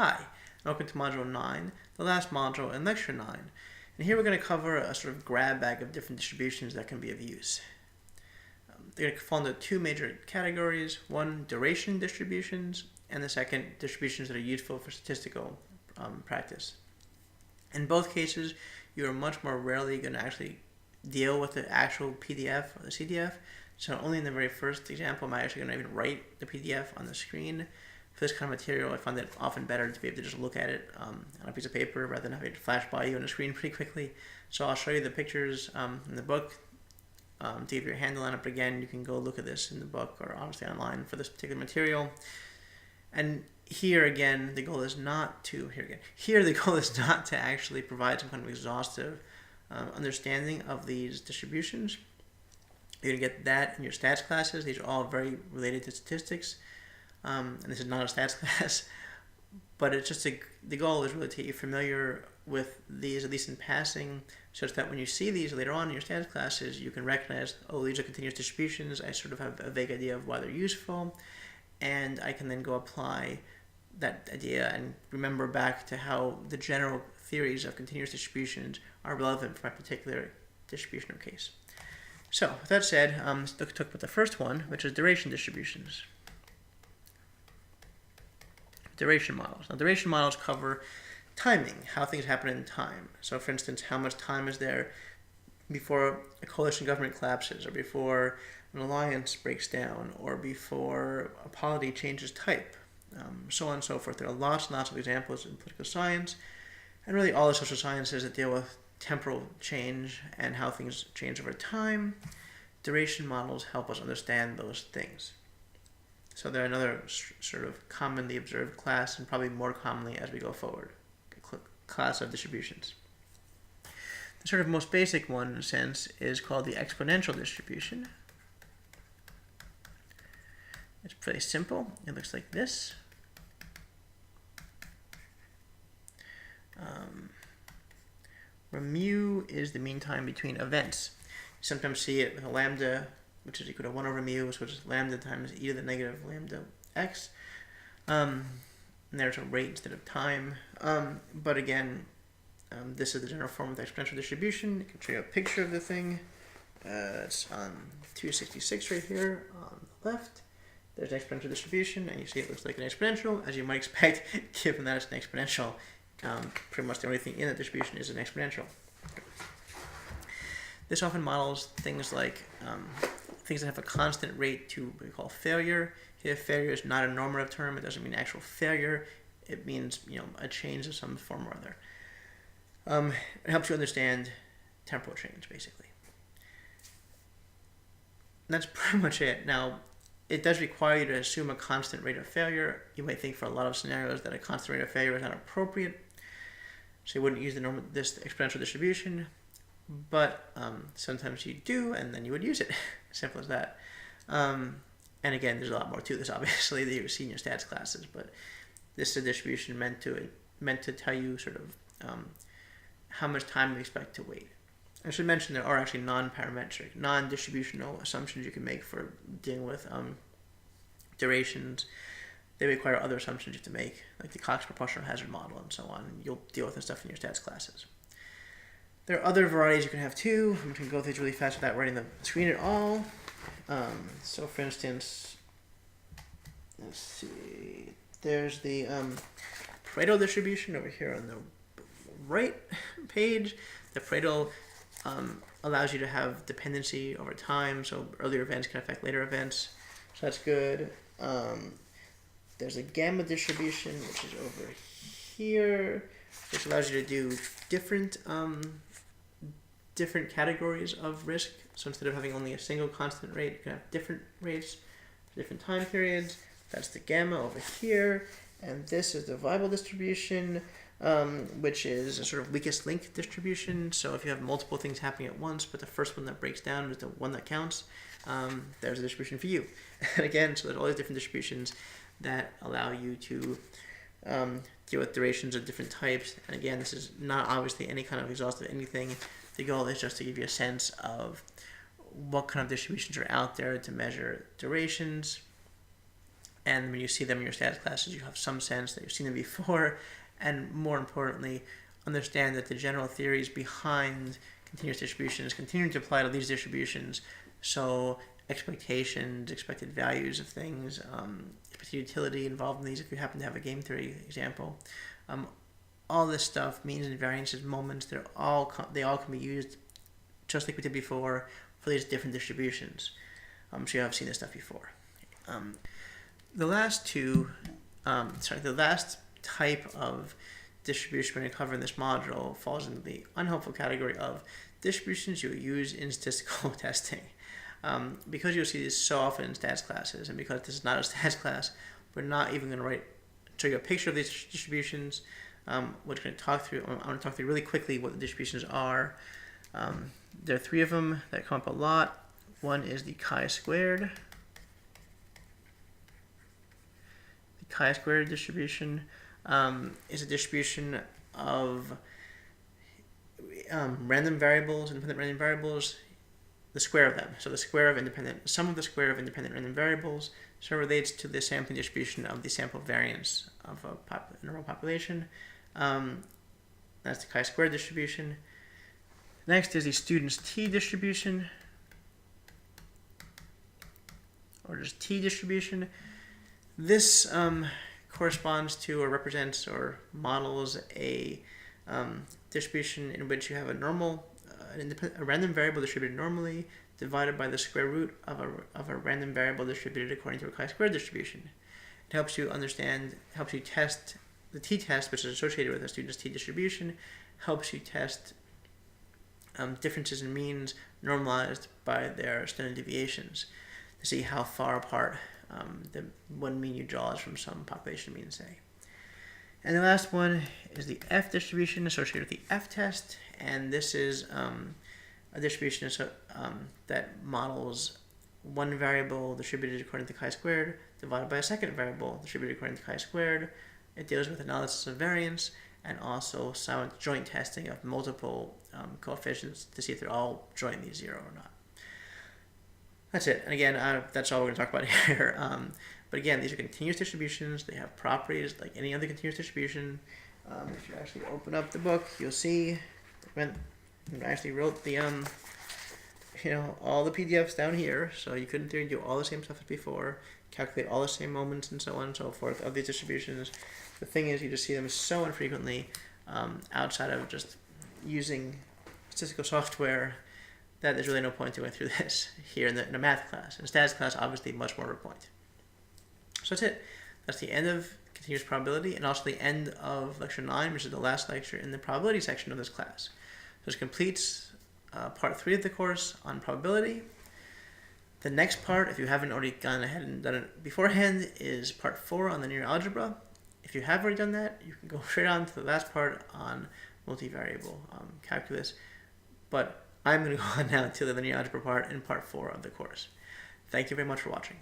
Hi, and welcome to Module 9, the last module in Lecture 9. And here we're going to cover a sort of grab bag of different distributions that can be of use. They're going to fall into two major categories. One, duration distributions, and the second, distributions that are useful for statistical practice. In both cases, you are much more rarely going to actually deal with the actual PDF or the CDF. So only in the very first example am I actually going to even write the PDF on the screen. For this kind of material, I find it often better to be able to just look at it on a piece of paper rather than having it flash by you on the screen pretty quickly. So I'll show you the pictures in the book to give you a handle on it. But again, you can go look at this in the book or obviously online for this particular material. And here again, the goal is not to actually provide some kind of exhaustive understanding of these distributions. You're going to get that in your stats classes. These are all very related to statistics. And this is not a stats class, but it's just the goal is really to get you familiar with these, at least in passing, such that when you see these later on in your stats classes, you can recognize, oh, these are continuous distributions. I sort of have a vague idea of why they're useful, and I can then go apply that idea and remember back to how the general theories of continuous distributions are relevant for my particular distribution or case. So, with that said, let's talk about the first one, which is duration distributions. Duration models. Now, duration models cover timing, how things happen in time. So, for instance, how much time is there before a coalition government collapses, or before an alliance breaks down, or before a polity changes type, so on and so forth. There are lots and lots of examples in political science, and really all the social sciences that deal with temporal change and how things change over time. Duration models help us understand those things. So they're another sort of commonly observed class, and probably more commonly as we go forward, class of distributions. The sort of most basic one, in a sense, is called the exponential distribution. It's pretty simple. It looks like this. Where mu is the mean time between events. You sometimes see it with a lambda, which is equal to 1 over mu, so it's lambda times e to the negative lambda x. And there's a rate instead of time. But again, this is the general form of the exponential distribution. I can show you a picture of the thing. It's on 266 right here on the left. There's an exponential distribution, and you see it looks like an exponential, as you might expect, given that it's an exponential. Pretty much the only thing in the distribution is an exponential. This often models things like things that have a constant rate to what we call failure. Here, failure is not a normative term. It doesn't mean actual failure. It means a change of some form or other. It helps you understand temporal change, basically. And that's pretty much it. Now, it does require you to assume a constant rate of failure. You might think for a lot of scenarios that a constant rate of failure is not appropriate, so you wouldn't use this exponential distribution. But sometimes you do, and then you would use it. Simple as that. And again, there's a lot more to this, obviously, that you see in your stats classes. But this is a distribution meant to tell you sort of how much time we expect to wait. I should mention there are actually non-parametric, non-distributional assumptions you can make for dealing with durations. They require other assumptions you have to make, like the Cox proportional hazard model and so on. You'll deal with this stuff in your stats classes. There are other varieties you can have too. I'm going to go through these really fast without writing the screen at all. So for instance, let's see, there's the Pareto distribution over here on the right page. The Pareto allows you to have dependency over time, so earlier events can affect later events. So that's good. There's a gamma distribution, which is over here, which allows you to do different categories of risk. So instead of having only a single constant rate, you can have different rates for different time periods. That's the gamma over here. And this is the Weibull distribution, which is a sort of weakest link distribution. So if you have multiple things happening at once, but the first one that breaks down is the one that counts, there's a distribution for you. And again, so there's all these different distributions that allow you to deal with durations of different types. And again, this is not obviously any kind of exhaustive anything. The goal is just to give you a sense of what kind of distributions are out there to measure durations. And when you see them in your stats classes, you have some sense that you've seen them before, and more importantly, understand that the general theories behind continuous distributions continue to apply to these distributions. So expectations, expected values of things, expected utility involved in these if you happen to have a game theory example. All this stuff, means and variances, moments, they all can be used just like we did before for these different distributions. So you have seen this stuff before. The last type of distribution we're going to cover in this module falls into the unhelpful category of distributions you use in statistical testing. Because you'll see this so often in stats classes, and because this is not a stats class, we're not even going to show you a picture of these distributions. We're going to talk through. I'm going to talk through really quickly what the distributions are. There are three of them that come up a lot. One is the chi-squared. The chi-squared distribution is a distribution of random variables, independent random variables, the square of them. So the sum of the square of independent random variables, so it relates to the sampling distribution of the sample variance of a normal population. That's the chi-squared distribution. Next is the student's t distribution, or just t distribution. This corresponds to, or represents, or models a distribution in which you have a random variable distributed normally divided by the square root of a random variable distributed according to a chi-squared distribution. It helps you test the t-test, which is associated with a student's t distribution, helps you test differences in means normalized by their standard deviations to see how far apart the one mean you draw is from some population mean, say. And the last one is the F distribution associated with the F-test, and this is a distribution that models one variable distributed according to chi-squared divided by a second variable distributed according to chi-squared. It deals with analysis of variance and also silent joint testing of multiple coefficients to see if they're all jointly zero or not. That's it. And again, that's all we're going to talk about here. But again, these are continuous distributions. They have properties like any other continuous distribution. If you actually open up the book, you'll see when I actually wrote the all the PDFs down here. So you could in theory do all the same stuff as before, calculate all the same moments and so on and so forth of these distributions. The thing is, you just see them so infrequently outside of just using statistical software that there's really no point to going through this here in a math class. In a stats class, obviously, much more of a point. So that's it. That's the end of continuous probability and also the end of lecture 9, which is the last lecture in the probability section of this class. So this completes part 3 of the course on probability. The next part, if you haven't already gone ahead and done it beforehand, is part 4 on linear algebra. If you have already done that, you can go straight on to the last part on multivariable calculus. But I'm going to go on now to the linear algebra part in part 4 of the course. Thank you very much for watching.